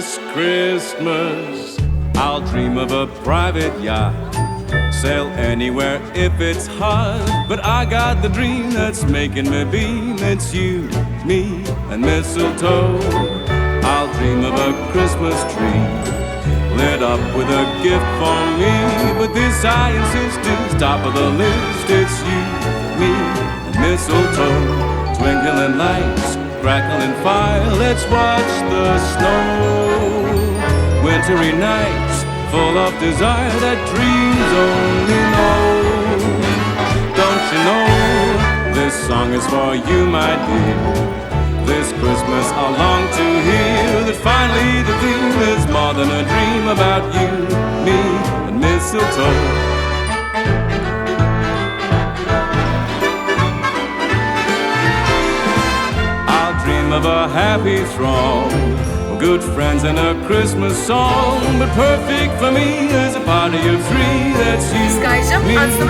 this Christmas, I'll dream of a private yacht. Sail anywhere if it's hot. But I got the dream that's making me beam. It's you, me, and mistletoe. I'll dream of a Christmas tree lit up with a gift for me. But this I insist is top of the list. It's you, me, and mistletoe. Twinkling lights, crackling fire. Let's watch the snow. Wintry nights full of desire that dreams only know. Don't you know this song is for you, my dear? This Christmas I long to hear that finally the theme is more than a dream about you, me, and mistletoe. I'll dream of a happy throng, good friends and a Christmas song. But perfect for me is a party of three. That's you, me, and mistletoe.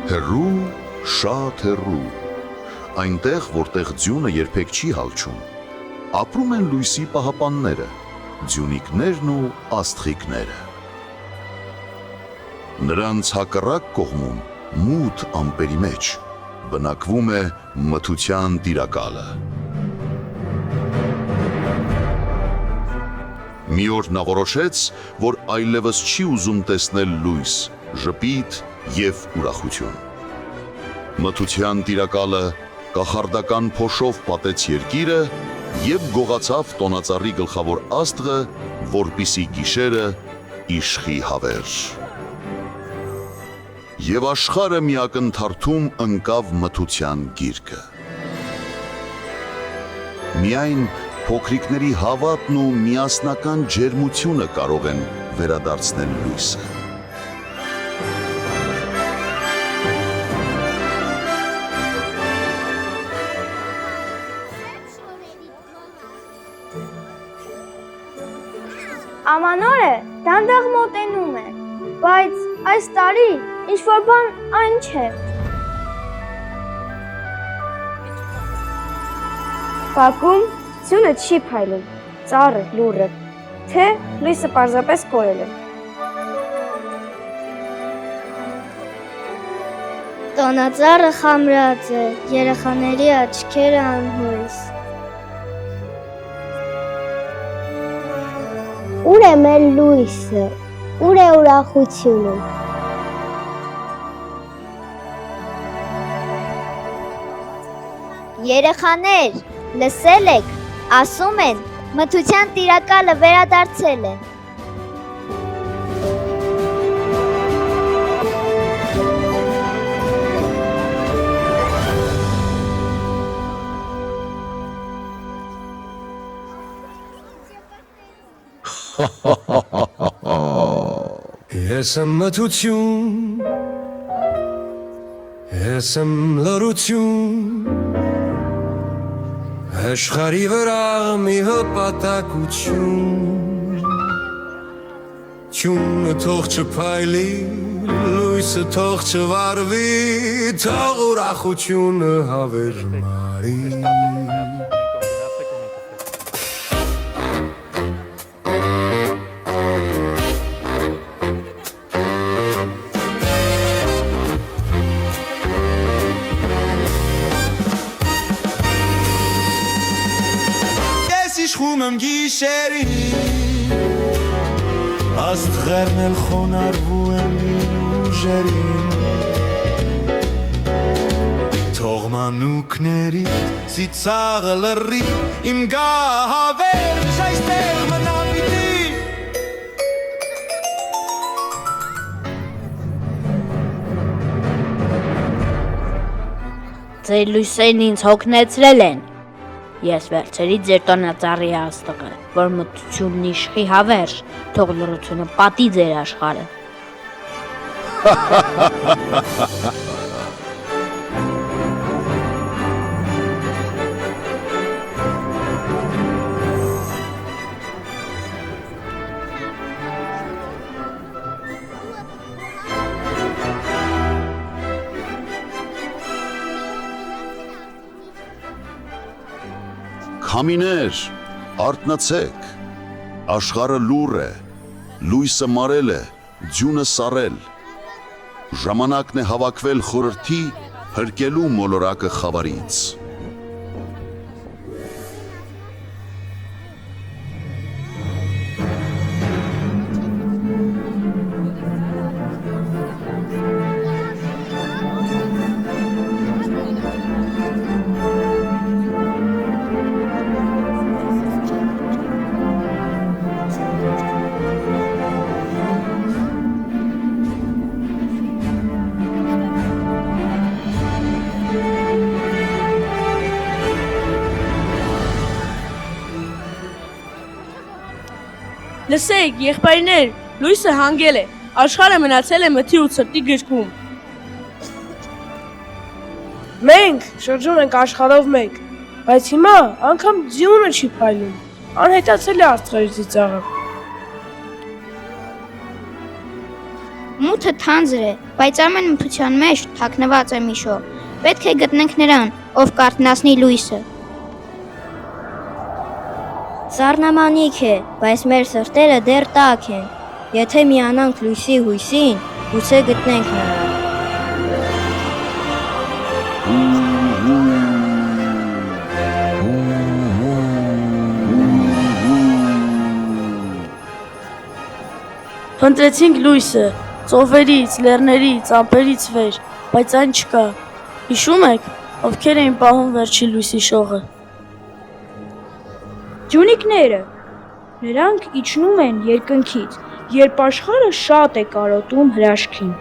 Հեռու, շատ հեռու, այնտեղ, որտեղ ձյունը երբեք չի հալչում, ապրում են լույսի պահապանները, ձյունիկներն ու աստղիկները։ Նրանց հակառակ կողմում, մութ ամպերի մեջ, բնակվում է մթության տիրակալը։ Մի օր նա որոշեց, որ այլևս չի ուզում տեսնել լույս, ժպիտ և ուրախություն։ Մթության տիրակալը կախարդական փոշով պատեց երկիրը և գողացավ տոնածառի գլխավոր աստղը, որպիսի գիշերը իշխի հավեր։ Եվ աշխարհը մի ակնթարթում ընկավ մթության գիրկը։ Միայն փոքրիկների հավատն ու միասնական ջերմությունը կարող են վերադարձնել լույսը։ Ամանոր է, դանդաղ մոտենում է, բայց այս տարի ինչ-որ բան այն չէ։ Բակում ձյունը չի փայլում, ծառը, լուրը, թե լույսը պարզապես կորել է։ Տոնածառը խամրած է, երեխաների աչքերը անհույս։ Ուր է մեր լույսը, ուր է ուրախությունը։ Երեխաներ, լսել եք, ասում են, մթության տիրակալը վերադարձել է։ Ես եմ մթություն, ես եմ լրություն, աշխարհի վրա մի հպատակություն, Չունը թող չփայլի, լույսը թող չվարվի, թող ուրախությունը հավեր մարի։ Իշխում եմ գիշերին, աստղերն էլ խոնարհվում են ուժերին, թող մանուկների ծիծաղը լռի, իմ գահավերն այստեղ մնա պիտի։ Ձեր լույսերն ինձ հոգնեցրել են։ Ես վերցրի ձեր տոնածառի աստղը, որ մթությունն իշխի հավերժ, թող լռությունը պատի ձեր աշխարհը։ Քամիներ, արթնացեք, աշխարհը լուռ է, լույսը մարել է, ձյունը սառել, ժամանակն է հավաքվել խորհրդի, հրկելու մոլորակը խավարից։ Լսեք, եղբայրներ, լույսը հանգել է, աշխարհը մնացել է մթի ու ցրտի գրկում։ Մենք շրջում ենք աշխարհով մեկ, բայց հիմա անգամ ձյունը չի փայլում, անհետացել է աստղերի ծիծաղը։ Մութը թանձր է, բայց ամեն մթության մեջ թաքնված է մի շող։ Պետք է գտնենք նրան, ով կարթնացնի լույսը։ Սառնամանիք է, բայց մեր սրտերը դեռ տաք են։ Եթե միանանք լույսի հույսին, գուցե գտնենք նրան։ Փնտրեցինք լույսը, ծովերից, լեռներից, ամպերից վեր, բայց այն չկա։ Հիշում եք, ովքեր էին պահում վերջի լույսի շողը։ Ջունիկները, նրանք իջնում են երկնքից, երբ աշխարհը շատ է կարոտում հրաշքին։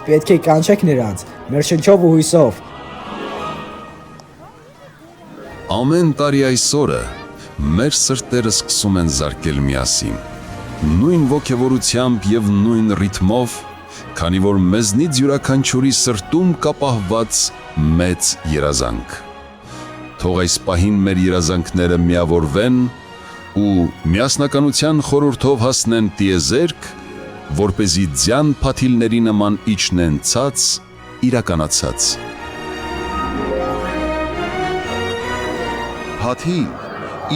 Պետք է կանչեք նրանց, մեր շնչով ու հույսով։ Ամեն տարի այս օրը մեր սրտերը սկսում են զարկել միասին, նույն ոգևորությամբ և նույն ռիթմով, քանի որ մեզնից յուրաքանչյուրի սրտում կա պահված մեծ երազանք։ Թող այս պահին մեր երազանքները միավորվեն ու միասնականության խորհրդով հասնեն տիեզերք, որպեսզի ձյան փաթիլների նման իջնեն ցած իրականացած։ Փաթիլ,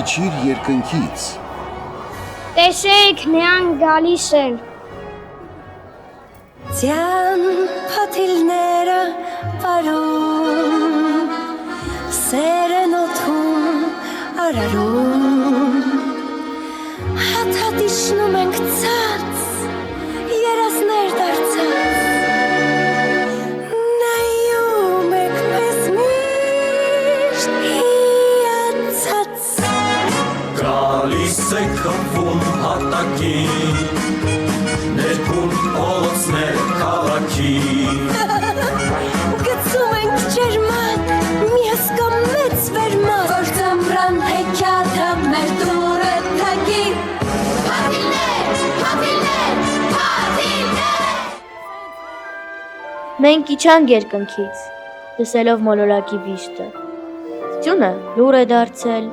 իջիր երկնքից։ Տեսեք, նրանք գալիս են։ Ձյան փաթիլները վարում, սերն օդում արարում, հատ-հատ իջնում ենք ցած, երազներ դարձած, նայում եք մեզ միշտ հիացած։ Գալիս է քվում հատակին, ներքում օծներ քաղաքի։ Գցում ենք ջերմատ, միասկա մեծ վերմատ, որ ծմրան հեքիաթը մեր դուրը թակի։ Փաթիլներ, փաթիլներ, փաթիլներ։ Մենք իջանք երկնքից, լսելով մոլորակի վիշտը։ Ձյունը լուր է դարձել,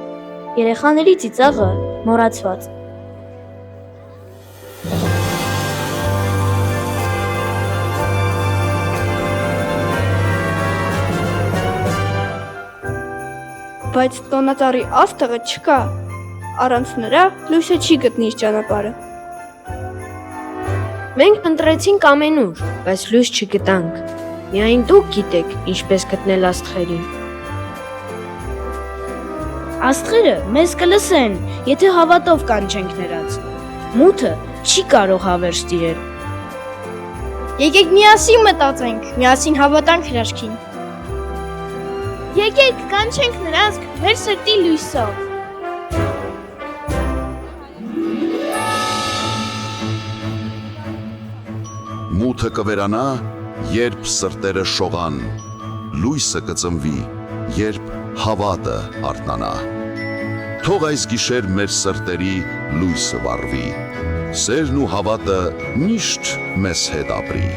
երեխաների ծիծաղը մոռացված։ Բայց տոնածառի աստղը չկա։ Առանց նրա լույսը չի գտնի իր ճանապարհը։ Մենք ընտրեցինք ամենուր, բայց լույս չգտանք։ Միայն դուք գիտեք, ինչպես գտնել աստղերին։ Աստղերը մեզ կլսեն, եթե հավատով կանչենք նրանց։ Մութը չի կարող հավերժ տիրել։ Եկեք միասին մտածենք, միասին հավատանք հրաշքին։ Եկեք կանչենք նրանց մեր սրտի լույսով։ Մութը կվերանա, երբ սրտերը շողան, լույսը կծնվի, երբ հավատը արթնանա։ Թող այս գիշեր մեր սրտերի լույսը վառվի, սերն ու հավատը միշտ մեզ հետ ապրի։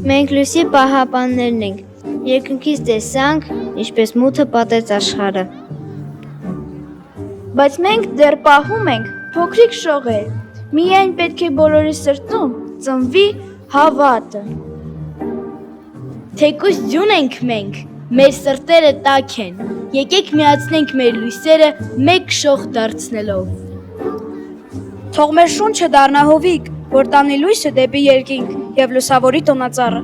Մենք լույսի պահապաններն ենք, երկնքից տեսանք, ինչպես մութը պատեց աշխարհը։ Բայց մենք դեռ պահում ենք փոքրիկ շողեր, միայն պետք է բոլորի սրտում ծնվի հավատը։ Թեկուզ ձյուն ենք մենք, մեր սրտերը տաք են, եկեք միացնենք մեր լույսերը մեկ շող դարձնելով։ Թող մեր շունչը դառնա հովիկ, որ տանի լույսը դեպի երկինք եւ լուսավորի տոնածառը։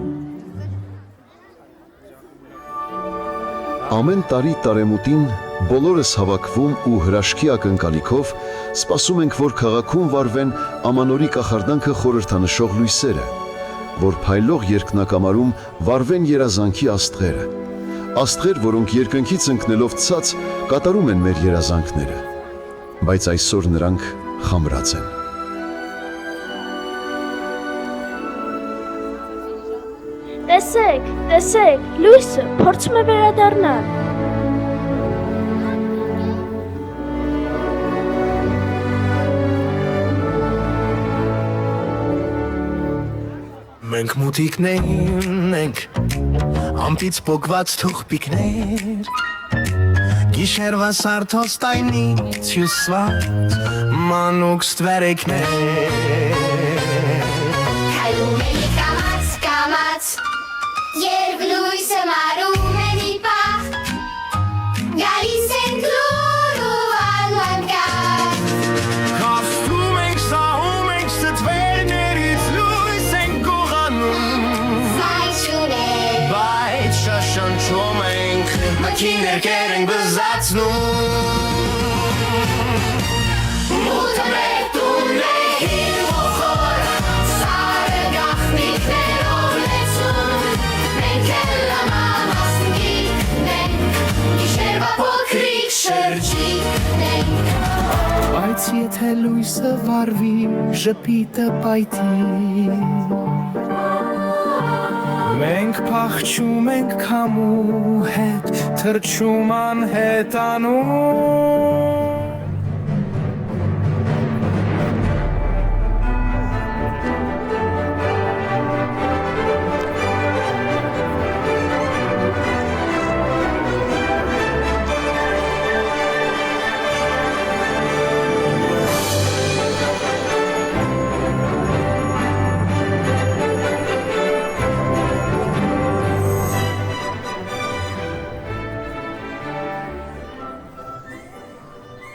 Ամեն տարի տարեմուտին բոլորս հավաքվում ու հրաշքի ակնկալիքով սպասում ենք, որ քաղաքում վարվեն ամանորի կախարդանքը խորհրդանշող լույսերը, որ փայլող երկնակամարում վարվեն երազանքի աստղերը, աստղեր, որոնք երկնքից ընկնելով ցած կատարում են մեր երազանքները, բայց այսօր նրանք խամրած են։ Տեսեք, տեսեք, լույսը փորձում է վերադառնալ։ Մենք մութիկներն ենք, ամպից պոկված թուղպիկներ, գիշերվա սարթոստայնից հյուսված մանուկ ստվերեքներ։ Քայլում ենք կամաց, կամաց, Փախչում ենք մաքիներքեր ենք բզացնում Մութը մեր տունն է հին ոխոր Սարը գախնիկներով լեցում Մենք էլ աման ասնգիկն ենք Գիշերվա փոքրիկ շրջիկն ենք Բայց եթե լույսը վարվի ժպիտը պայթի Մենք փախչում ենք քամու հետ, թռչում անհետանում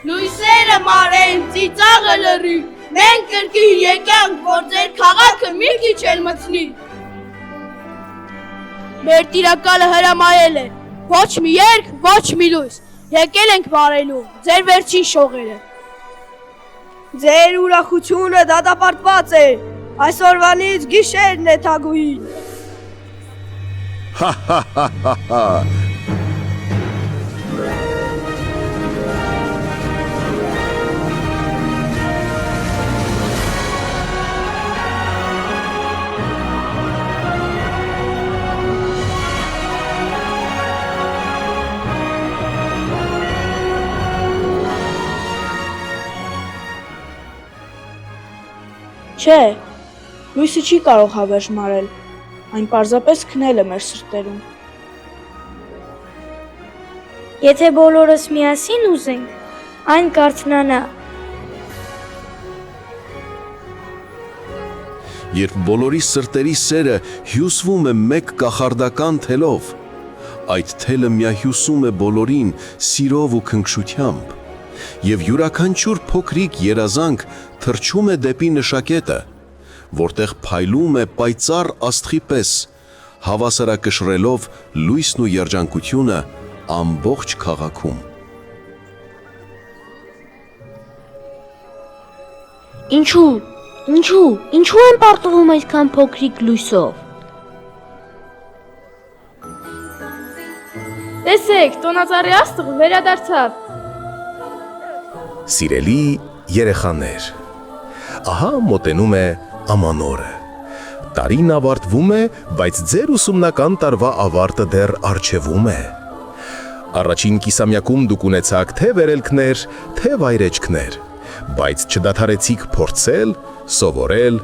Լույսերը մարեն, ծիծաղը լրի, մենք կրկին եկանք, որ ձեր քաղաքը մի քիչ էլ մցնի։ Մեր տիրակալը հրամայել է, ոչ մի երգ, ոչ մի լույս, եկել ենք բարելու, ձեր վերջին շողերը։ Ձեր ուրախությունը դատապարտված է, այսօրվանից գիշերն է թագուհին։ Չէ, լույսը չի կարող հավերժ մարել, այն պարզապես քնել է մեր սրտերում։ Եթե բոլորս միասին ուզենք, այն կարթնանա։ Երբ բոլորի սրտերի սերը հյուսվում է մեկ կախարդական թելով, այդ թելը միահյուսում է բոլորին սիրով ու քնքշությամբ, և յուրաքանչյուր փոքրիկ երազանք թռչում է դեպի նշակետը, որտեղ փայլում է պայծառ աստղի պես, հավասարակշռելով լույսն ու երջանկությունը ամբողջ քաղաքում։ Ինչու են պարտվում այդքան փոքրիկ լույսով։ Տեսեք, տոնածառի աստղը վերադարձավ։ Սիրելի երեխաներ, ահա մոտենում է ամանորը։ Տարին ավարտվում է, բայց ձեր ուսումնական տարվա ավարտը դեռ առջևում է։ Առաջին կիսամյակում դուք ունեցաք թե վերելքներ, թե վայրեջքներ, բայց չդադարեցիք փորձել, սովորել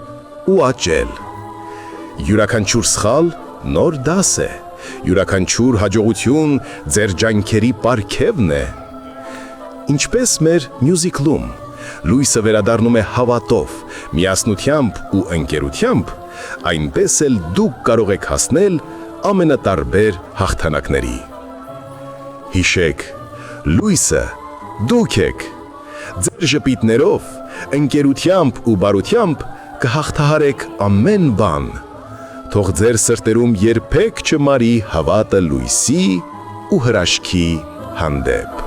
ու աճել։ Յուրաքանչյուր սխալ նոր դաս է, յուրաքանչյուր հաջողություն ձեր ջանքերի պարգևն է։ Ինչպես մեր մյուզիկլում, լույսը վերադառնում է հավատով, միասնությամբ ու ընկերությամբ, այնպես էլ դուք կարող եք հասնել ամենատարբեր հաղթանակների։ Հիշեք, լույսը դուք եք, ձեր ժպիտներով, ընկերությամբ ու բարությամբ կհաղթահարեք ամեն բան, թող ձեր սրտերում երբեք չմարի հավատը լույսի ու հրաշքի հանդեպ։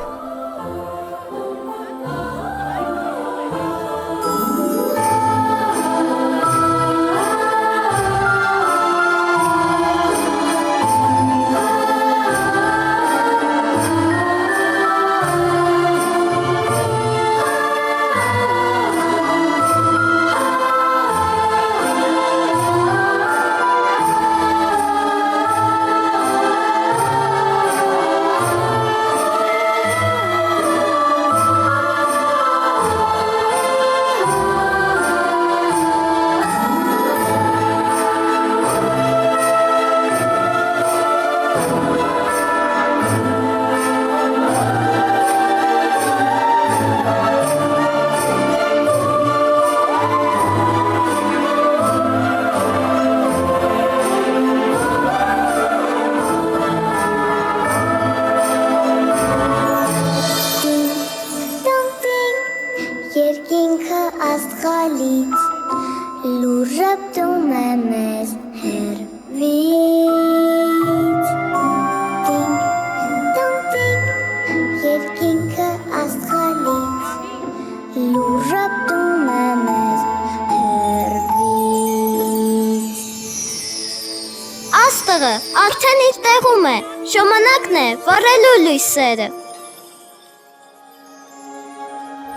ամեն ինչ տեղում է։ Ժամանակն է վառելու լույսերը։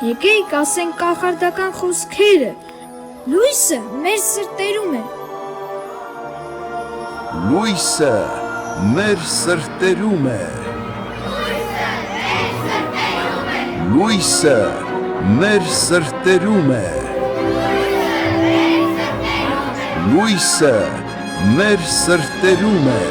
Եկեք ասենք կախարդական խոսքերը։ Լույսը մեր սրտերում է։ Լույսը մեր սրտերում է։ Լույսը մեր սրտերում է։ Լույսը մեր սրտերում է։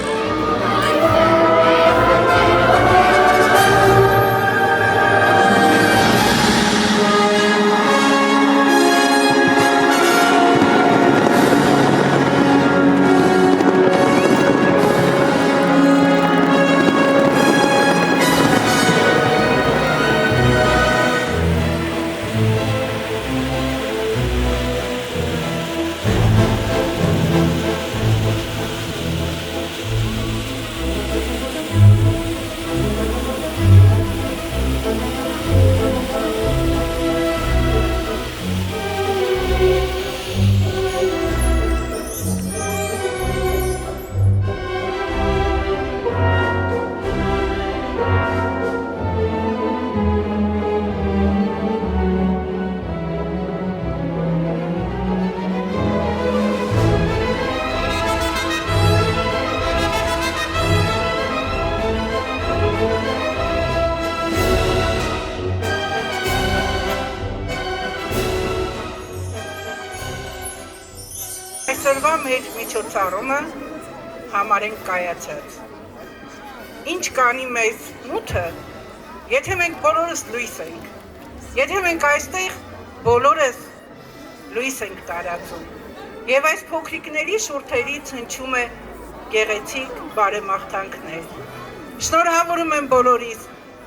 Այսօրվա մեր միջոցառումը համարենք կայացած։ Ինչ կանի մեզ մութը, եթե մենք բոլորս լույս ենք, եթե մենք այստեղ բոլորս լույս ենք տարածում, եւ այս փոքրիկների շուրթերից հնչում է գեղեցիկ բարեմաղթանքներ։ Շնորհավորում եմ բոլորիս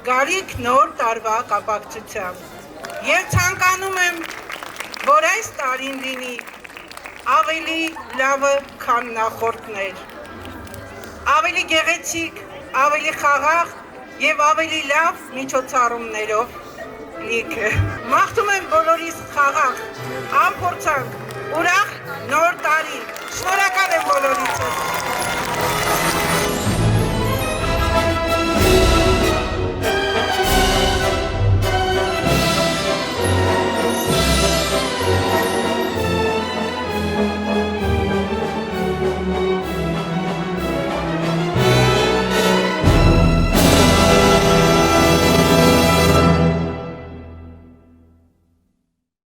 գալիք նոր տարվա կապակցությամբ եւ ցանկանում եմ, որ այս տարին լինի ավելի լավը, քան նախորդներ, ավելի գեղեցիկ, ավելի խաղաղ եւ ավելի լավ միջոցառումներով լիքը։ Մաղթում եմ բոլորիս խաղաղ, անփորձանք,